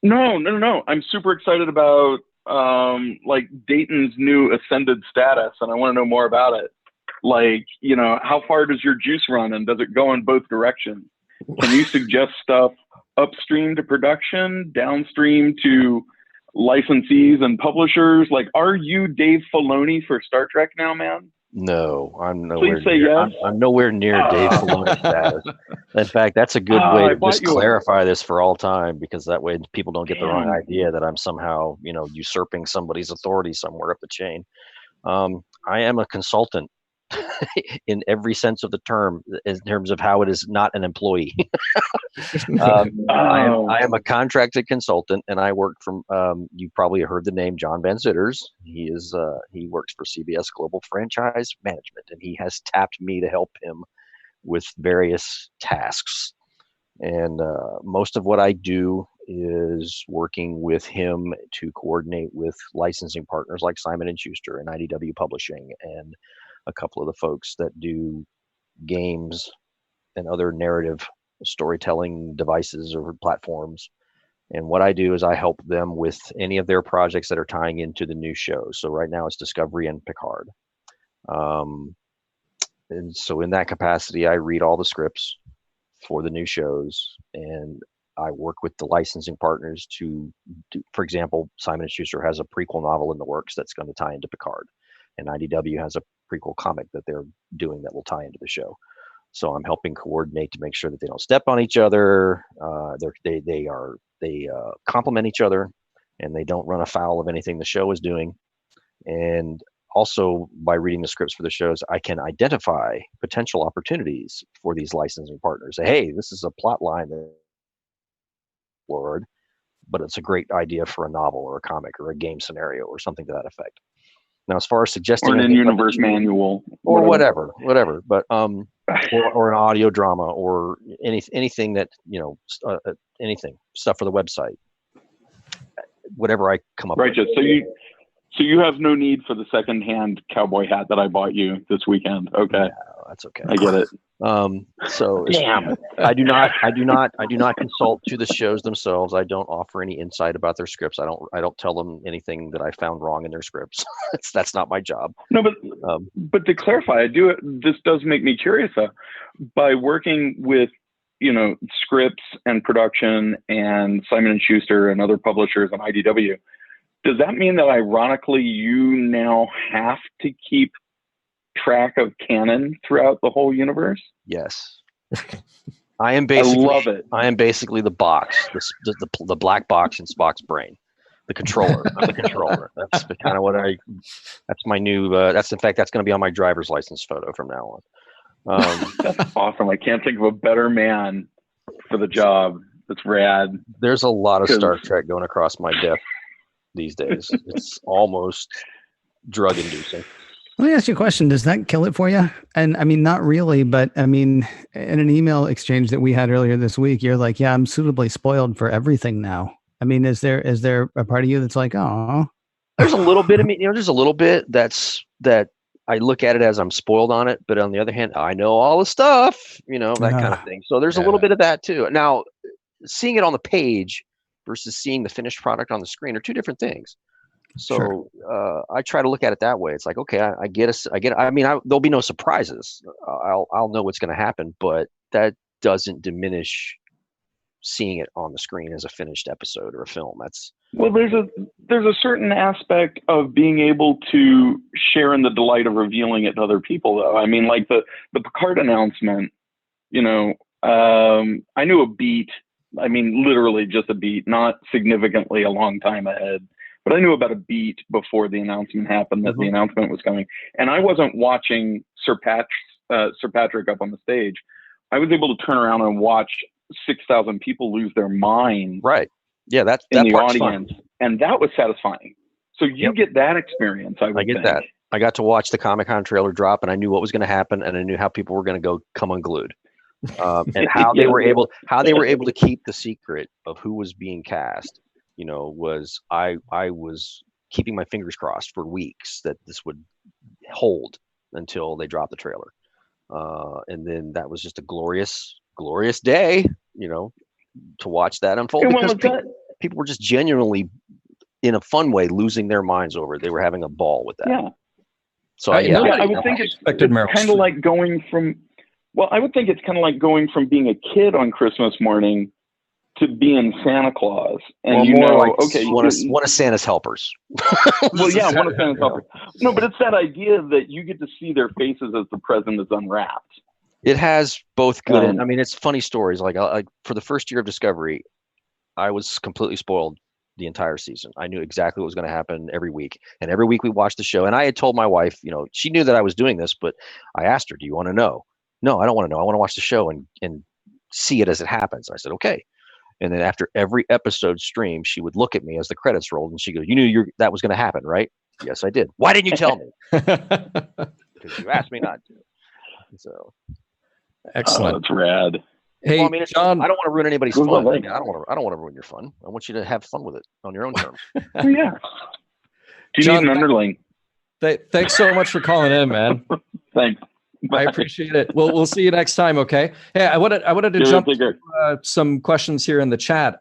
No. I'm super excited about like Dayton's new ascended status, and I want to know more about it. Like, how far does your juice run, and does it go in both directions? Can you suggest stuff upstream to production, downstream to licensees and publishers? Like, are you Dave Filoni for Star Trek now, man? No, I'm nowhere Please say near. yes. I'm nowhere near Dave Filoni status. In fact, that's a good way I to bought just you a- clarify this for all time, because that way people don't get the wrong Damn. idea that I'm somehow, usurping somebody's authority somewhere up the chain. I am a consultant in every sense of the term, in terms of how it is not an employee. I am a contracted consultant, and I work from. You probably heard the name John Van Zitters. He works for CBS Global Franchise Management, and he has tapped me to help him with various tasks. And most of what I do is working with him to coordinate with licensing partners like Simon & Schuster and IDW Publishing, and a couple of the folks that do games and other narrative storytelling devices or platforms. And what I do is I help them with any of their projects that are tying into the new shows. So right now it's Discovery and Picard. And so in that capacity, I read all the scripts for the new shows, and I work with the licensing partners to do, for example, Simon & Schuster has a prequel novel in the works that's going to tie into Picard, and IDW has a prequel comic that they're doing that will tie into the show. So I'm helping coordinate to make sure that they don't step on each other. They complement each other, and they don't run afoul of anything the show is doing. And also, by reading the scripts for the shows, I can identify potential opportunities for these licensing partners. Say, hey, this is a plot line that Lord, but it's a great idea for a novel or a comic or a game scenario or something to that effect. Now, as far as suggesting or an in-universe manual, or whatever, but or an audio drama or anything that anything, stuff for the website, whatever I come up with. Righteous. So you have no need for the secondhand cowboy hat that I bought you this weekend. Okay, No, that's okay. I get it. So Damn. I do not consult to the shows themselves. I don't offer any insight about their scripts. I don't tell them anything that I found wrong in their scripts. That's not my job. No, but to clarify, this does make me curious. By working with scripts and production and Simon & Schuster and other publishers and IDW, does that mean that ironically you now have to keep track of canon throughout the whole universe? Yes. I am basically. I love it. I am basically the box, the black box in Spock's brain, the controller. I'm the controller. That's kind of what that's my new. That's in fact that's going to be on my driver's license photo from now on. That's awesome. I can't think of a better man for the job. That's rad. There's a lot of Star Trek going across my desk these days. It's almost drug inducing. Let me ask you a question. Does that kill it for you? And I mean, not really, but I mean, in an email exchange that we had earlier this week, you're like, yeah, I'm suitably spoiled for everything now. I mean, is there a part of you that's like, oh, there's a little bit of me, there's a little bit that I look at it as I'm spoiled on it. But on the other hand, I know all the stuff, that kind of thing. So there's a little bit of that too. Now, seeing it on the page versus seeing the finished product on the screen are two different things. So sure. I try to look at it that way. It's like, okay, I get it. I mean, there'll be no surprises. I'll know what's going to happen, but that doesn't diminish seeing it on the screen as a finished episode or a film. There's a certain aspect of being able to share in the delight of revealing it to other people, though. I mean, like the Picard announcement, I knew a beat. I mean, literally just a beat, not significantly a long time ahead. But I knew about a beat before the announcement happened that the announcement was coming. And I wasn't watching Sir Patrick up on the stage. I was able to turn around and watch 6,000 people lose their mind. Right. Yeah, that in the part's audience. fun. and that was satisfying. So you get that experience. I get think. that. I got to watch the Comic-Con trailer drop, and I knew what was going to happen, and I knew how people were going to go come unglued, and how they were able to keep the secret of who was being cast. Was I was keeping my fingers crossed for weeks that this would hold until they dropped the trailer, and then that was just a glorious day, to watch that unfold, because people were just genuinely, in a fun way, losing their minds over it. They were having a ball with that. Yeah. So I would think it's kind of like going from. Well, I would think it's kind of like going from being a kid on Christmas morning to being Santa Claus, and one of Santa's helpers. Well, yeah, one of Santa's helpers. No, but it's that idea that you get to see their faces as the present is unwrapped. It has both good and, I mean, it's funny stories. Like for the first year of Discovery, I was completely spoiled the entire season. I knew exactly what was going to happen every week. And every week we watched the show. And I had told my wife, she knew that I was doing this, but I asked her, do you want to know? No, I don't want to know. I want to watch the show and see it as it happens. I said, okay. And then after every episode stream, she would look at me as the credits rolled and she goes, you knew that was going to happen, right? Yes, I did. Why didn't you tell me? Because you asked me not to. So excellent. That's rad. Hey, well, I mean, John, I don't want to ruin anybody's fun. I don't want to ruin your fun. I want you to have fun with it on your own terms. Oh, yeah. Do you need an underling? Thanks so much for calling in, man. Thanks. Bye. I appreciate it. We'll see you next time. Okay. Hey, I wanted to jump to some questions here in the chat.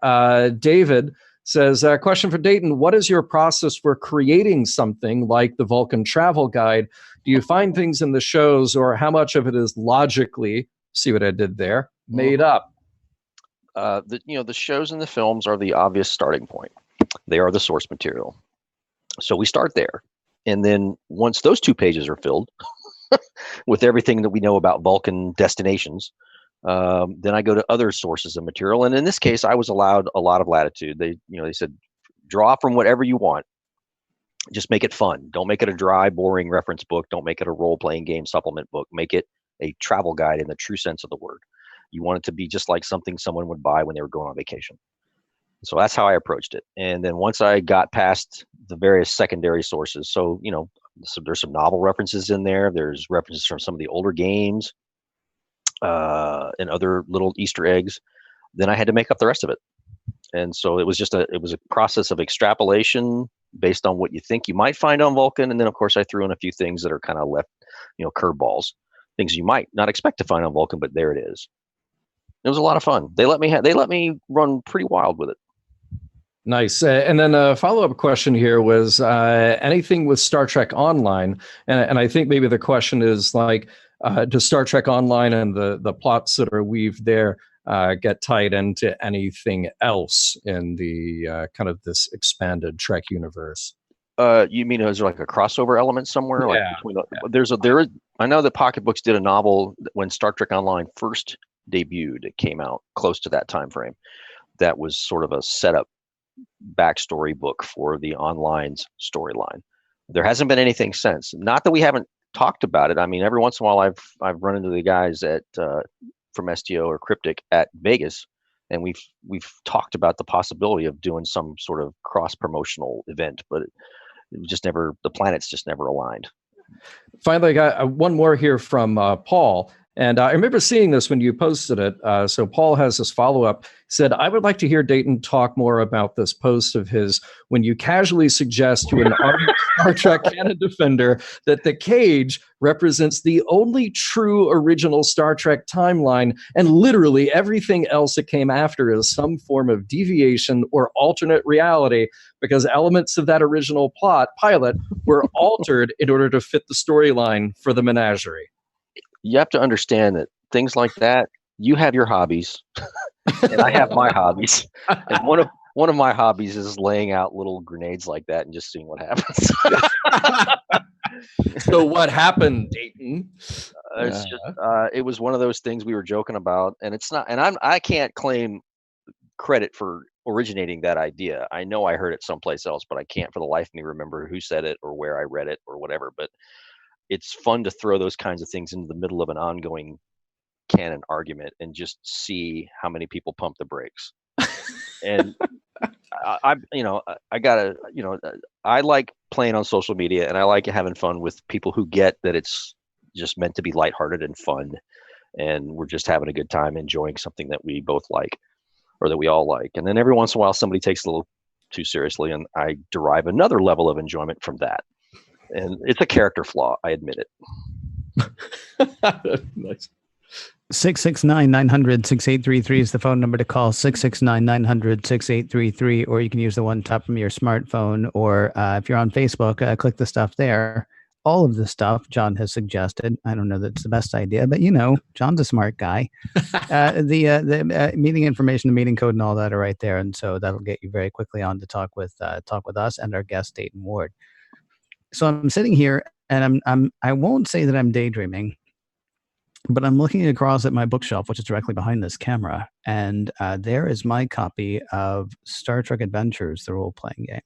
David says, question for Dayton: what is your process for creating something like the Vulcan Travel Guide? Do you find things in the shows, or how much of it is logically, see what I did there, made up? The shows and the films are the obvious starting point. They are the source material. So we start there. And then once those 2 pages are filled with everything that we know about Vulcan destinations, then I go to other sources of material. And in this case, I was allowed a lot of latitude. They said, draw from whatever you want. Just make it fun. Don't make it a dry, boring reference book. Don't make it a role-playing game supplement book. Make it a travel guide in the true sense of the word. You want it to be just like something someone would buy when they were going on vacation. So that's how I approached it. And then once I got past the various secondary sources, so there's some novel references in there. There's references from some of the older games and other little Easter eggs. Then I had to make up the rest of it. And so it was a process of extrapolation based on what you think you might find on Vulcan. And then of course I threw in a few things that are kind of left, curveballs, things you might not expect to find on Vulcan, but there it is. It was a lot of fun. They let me run pretty wild with it. Nice. And then a follow-up question here was anything with Star Trek Online, and I think maybe the question is like, does Star Trek Online and the plots that are weaved there get tied into anything else in the kind of this expanded Trek universe? You mean is there like a crossover element somewhere? Yeah. Like I know that Pocket Books did a novel when Star Trek Online first debuted. It came out close to that time frame. That was sort of a setup backstory book for the online's storyline. There hasn't been anything since. Not that we haven't talked about it. I mean, every once in a while I've run into the guys at from STO or Cryptic at Vegas, and we've talked about the possibility of doing some sort of cross promotional event, but the planets just never aligned. Finally, I got one more here from Paul. And I remember seeing this when you posted it. So Paul has this follow-up. Said, I would like to hear Dayton talk more about this post of his when you casually suggest to an ardent Star Trek canon defender that the cage represents the only true original Star Trek timeline, and literally everything else that came after is some form of deviation or alternate reality, because elements of that original pilot were altered in order to fit the storyline for the menagerie. You have to understand that things like that, you have your hobbies and I have my hobbies. And one of my hobbies is laying out little grenades like that and just seeing what happens. So what happened, Dayton? It's just, it was one of those things we were joking about, and it's not, and I can't claim credit for originating that idea. I know I heard it someplace else, but I can't for the life of me remember who said it or where I read it or whatever. But it's fun to throw those kinds of things into the middle of an ongoing canon argument and just see how many people pump the brakes. And I gotta, I like playing on social media, and I like having fun with people who get that it's just meant to be lighthearted and fun, and we're just having a good time enjoying something that we both like, or that we all like. And then every once in a while, somebody takes it a little too seriously, and I derive another level of enjoyment from that. And it's a character flaw, I admit it. Nice. 669-900-6833 is the phone number to call. 669-900-6833, or you can use the one tap from your smartphone, or if you're on Facebook, click the stuff there. All of the stuff John has suggested. I don't know that it's the best idea, but John's a smart guy. The meeting information, the meeting code, and all that are right there, and so that'll get you very quickly on to talk with us and our guest Dayton Ward. So I'm sitting here, and I won't say that I'm daydreaming, but I'm looking across at my bookshelf, which is directly behind this camera, and there is my copy of Star Trek Adventures, the role-playing game.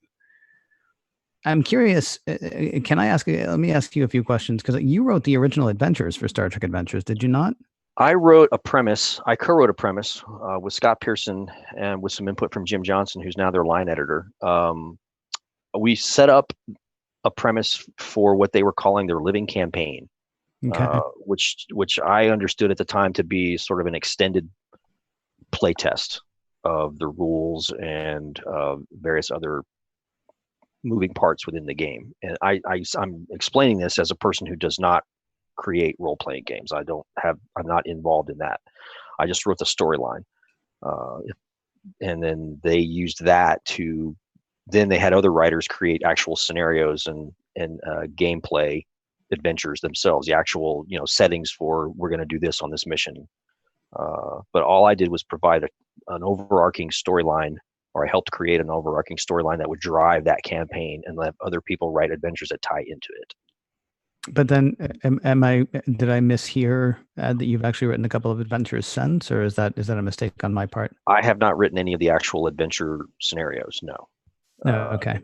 I'm curious, let me ask you a few questions, because you wrote the original adventures for Star Trek Adventures, did you not? I co-wrote a premise with Scott Pearson and with some input from Jim Johnson, who's now their line editor. We set up a premise for what they were calling their living campaign. Okay. Which I understood at the time to be sort of an extended play test of the rules and various other moving parts within the game. And I'm explaining this as a person who does not create role-playing games. I'm not involved in that. I just wrote the storyline. And then they used that then they had other writers create actual scenarios and gameplay adventures themselves, the actual settings for, we're going to do this on this mission, but all I did was provide an overarching storyline, or I helped create an overarching storyline that would drive that campaign and let other people write adventures that tie into it. But then did I mishear that you've actually written a couple of adventures since, or is that a mistake on my part? I have not written any of the actual adventure scenarios, no. Okay.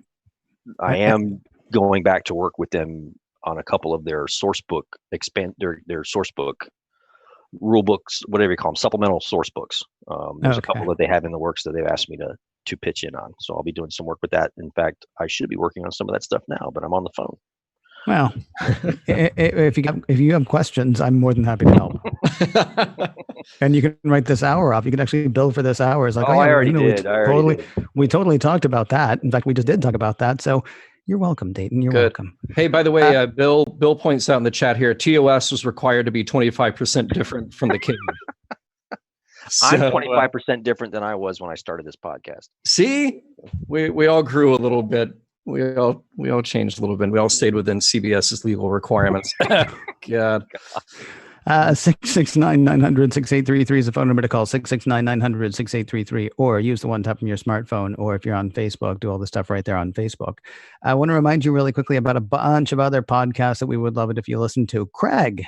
I am going back to work with them on a couple of their source book their source book rule books, whatever you call them, supplemental source books. There's a couple that they have in the works that they've asked me to pitch in on. So I'll be doing some work with that. In fact, I should be working on some of that stuff now, but I'm on the phone. Well, if you have questions, I'm more than happy to help. And you can write this hour off. You can actually bill for this hour. It's like, I already did. We totally talked about that. In fact, we just did talk about that. So you're welcome, Dayton. You're welcome. Hey, by the way, Bill points out in the chat here, TOS was required to be 25% different from the king. I'm 25% different than I was when I started this podcast. See, we all grew a little bit. We all changed a little bit. We all stayed within CBS's legal requirements. God. 669-900-6833 is the phone number to call. 669-900-6833, or use the one tap on your smartphone, or if you're on Facebook, do all the stuff right there on Facebook. I want to remind you really quickly about a bunch of other podcasts that we would love it if you listen to. Craig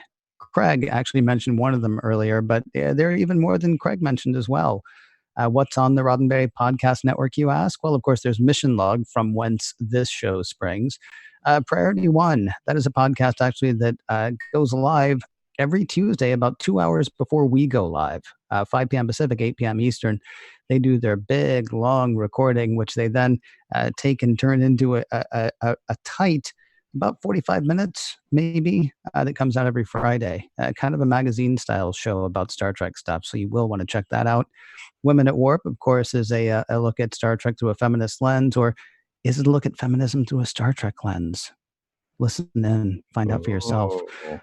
actually mentioned one of them earlier, but there are even more than Craig mentioned as well. What's on the Roddenberry Podcast Network, you ask? Well, of course, there's Mission Log, from whence this show springs. Priority One, that is a podcast actually that goes live every Tuesday about 2 hours before we go live, 5 p.m. Pacific, 8 p.m. Eastern. They do their big, long recording, which they then take and turn into a tight, about 45 minutes, maybe, that comes out every Friday. Kind of a magazine-style show about Star Trek stuff, so you will want to check that out. Women at Warp, of course, is a look at Star Trek through a feminist lens, or is it a look at feminism through a Star Trek lens? Listen in, find out for yourself.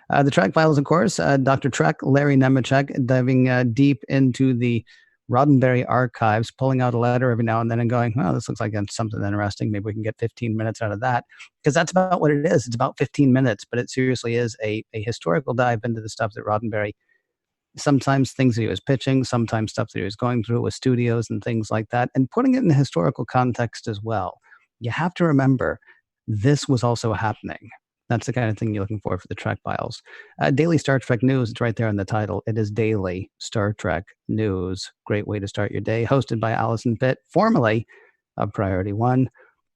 The Trek Files, of course, Dr. Trek, Larry Nemeczek, diving deep into the Roddenberry archives, pulling out a letter every now and then and going, well, this looks like something interesting. Maybe we can get 15 minutes out of that. Because that's about what it is. It's about 15 minutes, but it seriously is a historical dive into the stuff that Roddenberry, sometimes things that he was pitching, sometimes stuff that he was going through with studios and things like that, and putting it in a historical context as well. You have to remember, this was also happening. That's the kind of thing you're looking for the Trek Files. Daily Star Trek News, it's right there in the title. It is Daily Star Trek News. Great way to start your day. Hosted by Allison Pitt, formerly of Priority One.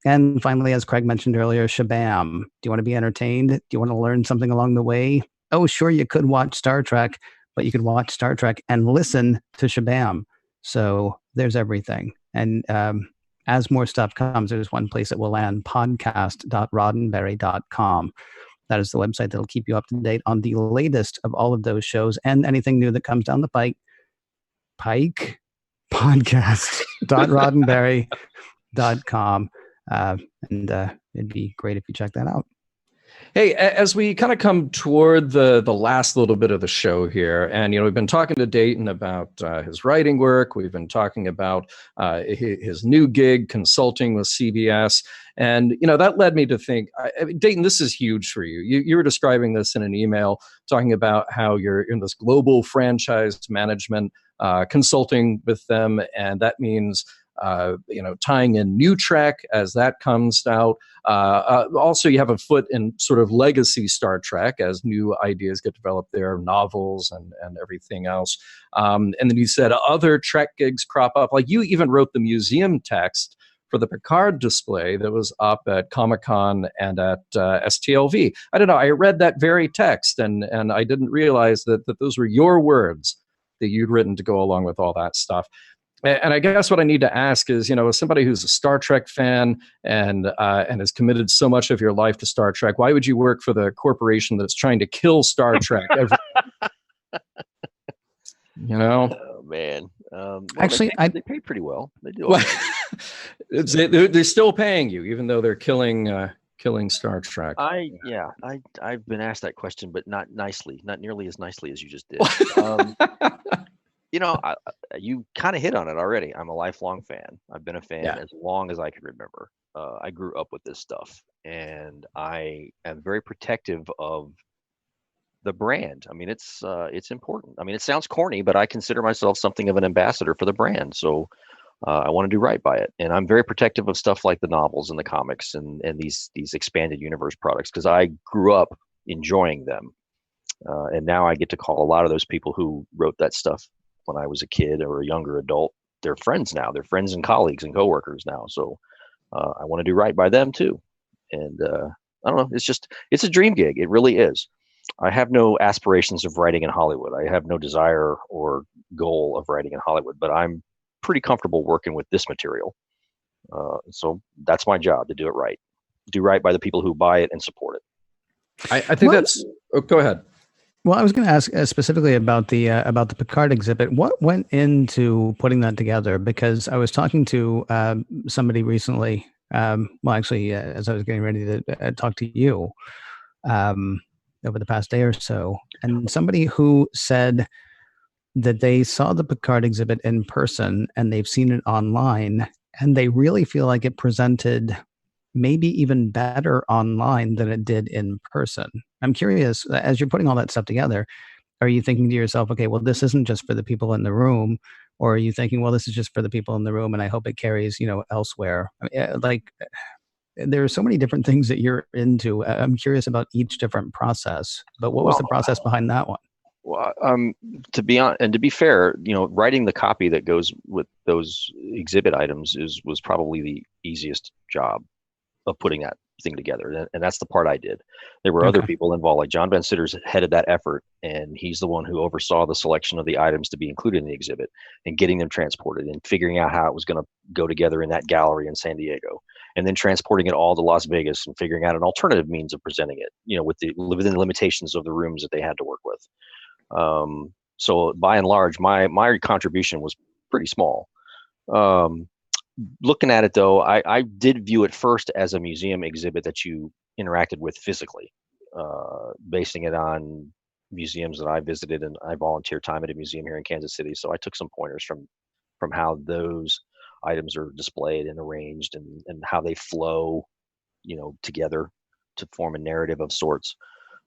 And finally, as Craig mentioned earlier, Shabam. Do you want to be entertained? Do you want to learn something along the way? Oh, sure, you could watch Star Trek, but you could watch Star Trek and listen to Shabam. So there's everything. And as more stuff comes, there's one place that will land, podcast.roddenberry.com. That is the website that'll keep you up to date on the latest of all of those shows and anything new that comes down the pike. Podcast.roddenberry.com. And it'd be great if you check that out. Hey, as we kind of come toward the last little bit of the show here, and we've been talking to Dayton about his writing work. We've been talking about his new gig, consulting with CBS, and that led me to think, Dayton, this is huge for you. You were describing this in an email, talking about how you're in this global franchise management consulting with them, and that means tying in new Trek as that comes out. Also, you have a foot in sort of legacy Star Trek as new ideas get developed there, novels and everything else. And then you said other Trek gigs crop up. Like you even wrote the museum text for the Picard display that was up at Comic-Con and at STLV. I don't know. I read that very text and I didn't realize that those were your words that you'd written to go along with all that stuff. And I guess what I need to ask is, as somebody who's a Star Trek fan and has committed so much of your life to Star Trek, why would you work for the corporation that's trying to kill Star Trek? Oh man. Actually, they pay pretty well. They do. They're still paying you, even though they're killing Star Trek. I've been asked that question, but not nicely, not nearly as nicely as you just did. You kind of hit on it already. I'm a lifelong fan. I've been a fan as long as I can remember. I grew up with this stuff, and I am very protective of the brand. I mean, it's important. I mean, it sounds corny, but I consider myself something of an ambassador for the brand. So I want to do right by it, and I'm very protective of stuff like the novels and the comics and these expanded universe products because I grew up enjoying them, and now I get to call a lot of those people who wrote that stuff when I was a kid or a younger adult. They're friends now. They're friends and colleagues and coworkers now. So I want to do right by them too. And I don't know. It's a dream gig. It really is. I have no aspirations of writing in Hollywood. I have no desire or goal of writing in Hollywood, but I'm pretty comfortable working with this material. So that's my job, to do it right. Do right by the people who buy it and support it. I think go ahead. Well, I was going to ask specifically about the Picard exhibit. What went into putting that together? Because I was talking to somebody recently. As I was getting ready to talk to you over the past day or so, and somebody who said that they saw the Picard exhibit in person and they've seen it online, and they really feel like it presented maybe even better online than it did in person. I'm curious, as you're putting all that stuff together, are you thinking to yourself, okay, well, this isn't just for the people in the room, or are you thinking, well, this is just for the people in the room and I hope it carries, elsewhere? I mean, there are so many different things that you're into. I'm curious about each different process, but what was the process behind that one? Well, to be fair, writing the copy that goes with those exhibit items was probably the easiest job of putting that thing together, and that's the part I did. There were other people involved, like John Van Sitters headed that effort, and he's the one who oversaw the selection of the items to be included in the exhibit and getting them transported and figuring out how it was going to go together in that gallery in San Diego, and then transporting it all to Las Vegas and figuring out an alternative means of presenting it, within the limitations of the rooms that they had to work with. So by and large, my contribution was pretty small. Looking at it though, I did view it first as a museum exhibit that you interacted with physically, basing it on museums that I visited, and I volunteer time at a museum here in Kansas City. So I took some pointers from how those items are displayed and arranged and how they flow, together to form a narrative of sorts.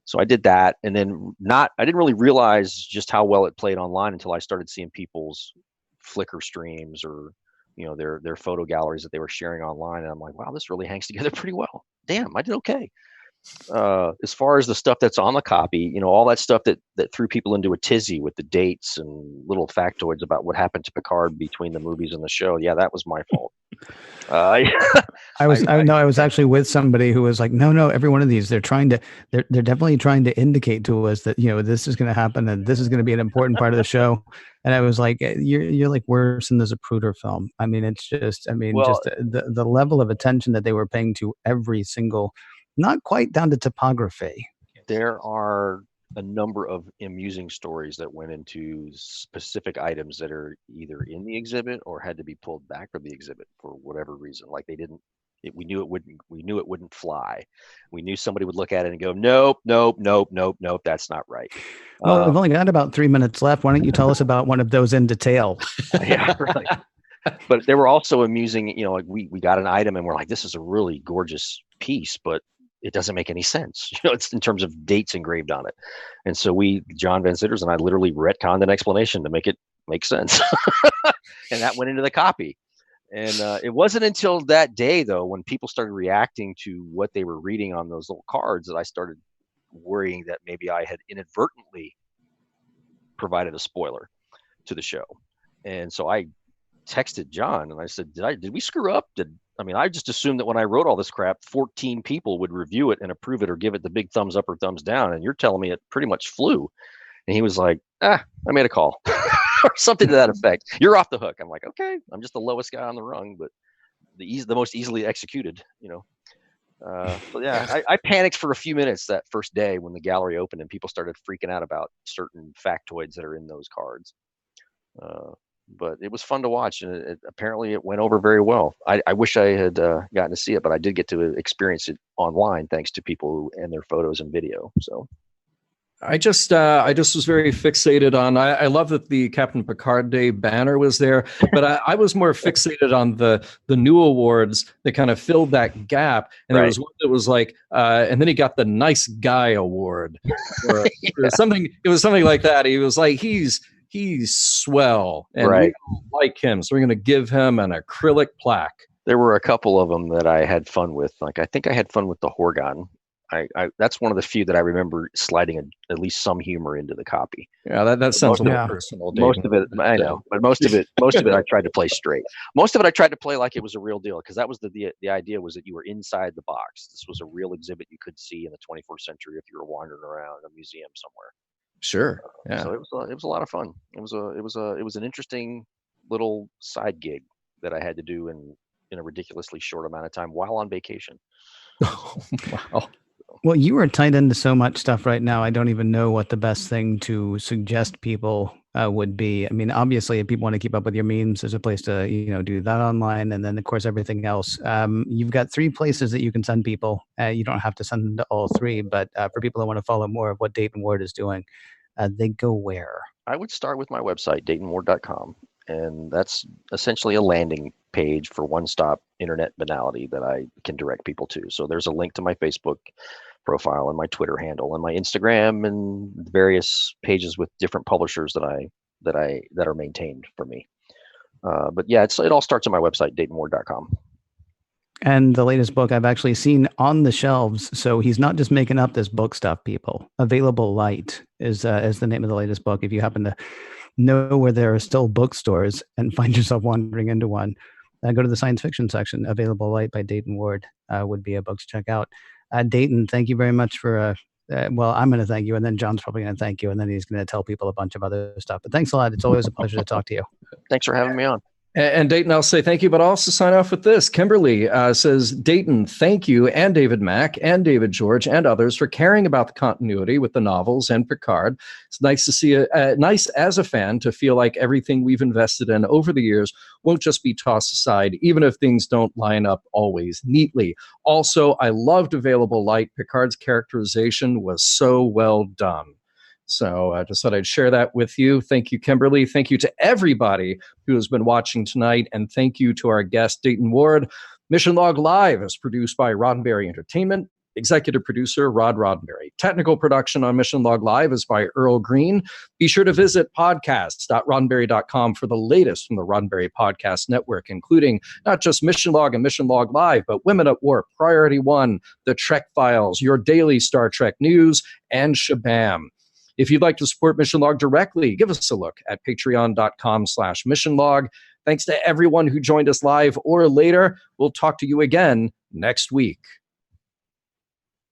So I did that, and then I didn't really realize just how well it played online until I started seeing people's Flickr streams or their photo galleries that they were sharing online, and I'm like, wow, this really hangs together pretty well. Damn, I did okay. As far as the stuff that's on the copy, all that stuff that threw people into a tizzy with the dates and little factoids about what happened to Picard between the movies and the show. Yeah, that was my fault. I was actually with somebody who was like, no, every one of these, they're definitely trying to indicate to us that, this is going to happen and this is going to be an important part of the show. And I was like, you're like worse than the Zapruder film. I mean, it's just, Well, just the level of attention that they were paying to every single, not quite down to topography. there are a number of amusing stories that went into specific items that are either in the exhibit or had to be pulled back from the exhibit for whatever reason. Like we knew it wouldn't fly. We knew somebody would look at it and go, nope, that's not right. Well, we've only got about 3 minutes left. Why don't you tell us about one of those in detail? Yeah, right. But they were also amusing, like we got an item and we're like, this is a really gorgeous piece, but it doesn't make any sense. It's in terms of dates engraved on it. And so John Van Zitters and I literally retconned an explanation to make it make sense. And that went into the copy. And it wasn't until that day, though, when people started reacting to what they were reading on those little cards that I started worrying that maybe I had inadvertently provided a spoiler to the show. And so I texted John and I said, did we screw up? I just assumed that when I wrote all this crap, 14 people would review it and approve it or give it the big thumbs up or thumbs down. And you're telling me it pretty much flew. And he was like, I made a call or something to that effect. You're off the hook. I'm like, okay, I'm just the lowest guy on the rung, but the most easily executed, So yeah, I panicked for a few minutes that first day when the gallery opened and people started freaking out about certain factoids that are in those cards. But it was fun to watch, and apparently it went over very well. I wish I had gotten to see it, but I did get to experience it online thanks to people and their photos and video. So I just was very fixated on. I love that the Captain Picard Day banner was there, but I was more fixated on the new awards that kind of filled that gap. And there was one that was like, and then he got the Nice Guy Award, or something. It was something like that. He was like, he's swell, and we don't like him, so we're going to give him an acrylic plaque. There were a couple of them that I had fun with. Like I think I had fun with the Horgon. That's one of the few that I remember sliding at least some humor into the copy. Yeah, that sounds a little personal. Most of it, I know, but most of it, I tried to play straight. Most of it, I tried to play like it was a real deal, because that was the idea was that you were inside the box. This was a real exhibit you could see in the 21st century if you were wandering around a museum somewhere. Sure. Yeah. So it was a lot of fun. It was an interesting little side gig that I had to do in a ridiculously short amount of time while on vacation. Oh, wow. Well, you are tied into so much stuff right now. I don't even know what the best thing to suggest people would be. I mean, obviously, if people want to keep up with your memes, there's a place to do that online, and then of course everything else. You've got 3 places that you can send people. You don't have to send them to all 3, but for people that want to follow more of what Dayton Ward is doing, they go where? I would start with my website, DaytonWard.com, and that's essentially a landing page for one-stop internet banality that I can direct people to. So there's a link to my Facebook profile and my Twitter handle and my Instagram and various pages with different publishers that are maintained for me. But yeah, it all starts on my website, DaytonWard.com. And the latest book I've actually seen on the shelves. So he's not just making up this book stuff, people. Available Light is the name of the latest book. If you happen to know where there are still bookstores and find yourself wandering into one, go to the science fiction section. Available Light by Dayton Ward would be a book to check out. Dayton, thank you very much for, well, I'm going to thank you, and then John's probably going to thank you, and then he's going to tell people a bunch of other stuff. But thanks a lot. It's always a pleasure to talk to you. Thanks for having me on. And Dayton, I'll say thank you, but I'll also sign off with this. Kimberly says, Dayton, thank you, and David Mack, and David George, and others for caring about the continuity with the novels and Picard. It's nice to see, nice as a fan to feel like everything we've invested in over the years won't just be tossed aside, even if things don't line up always neatly. Also, I loved Available Light. Picard's characterization was so well done. So I just thought I'd share that with you. Thank you, Kimberly. Thank you to everybody who has been watching tonight. And thank you to our guest, Dayton Ward. Mission Log Live is produced by Roddenberry Entertainment. Executive producer, Rod Roddenberry. Technical production on Mission Log Live is by Earl Green. Be sure to visit podcasts.roddenberry.com for the latest from the Roddenberry Podcast Network, including not just Mission Log and Mission Log Live, but Women at Warp, Priority One, The Trek Files, your daily Star Trek news, and Shabam. If you'd like to support Mission Log directly, give us a look at patreon.com/missionlog. Thanks to everyone who joined us live or later. We'll talk to you again next week.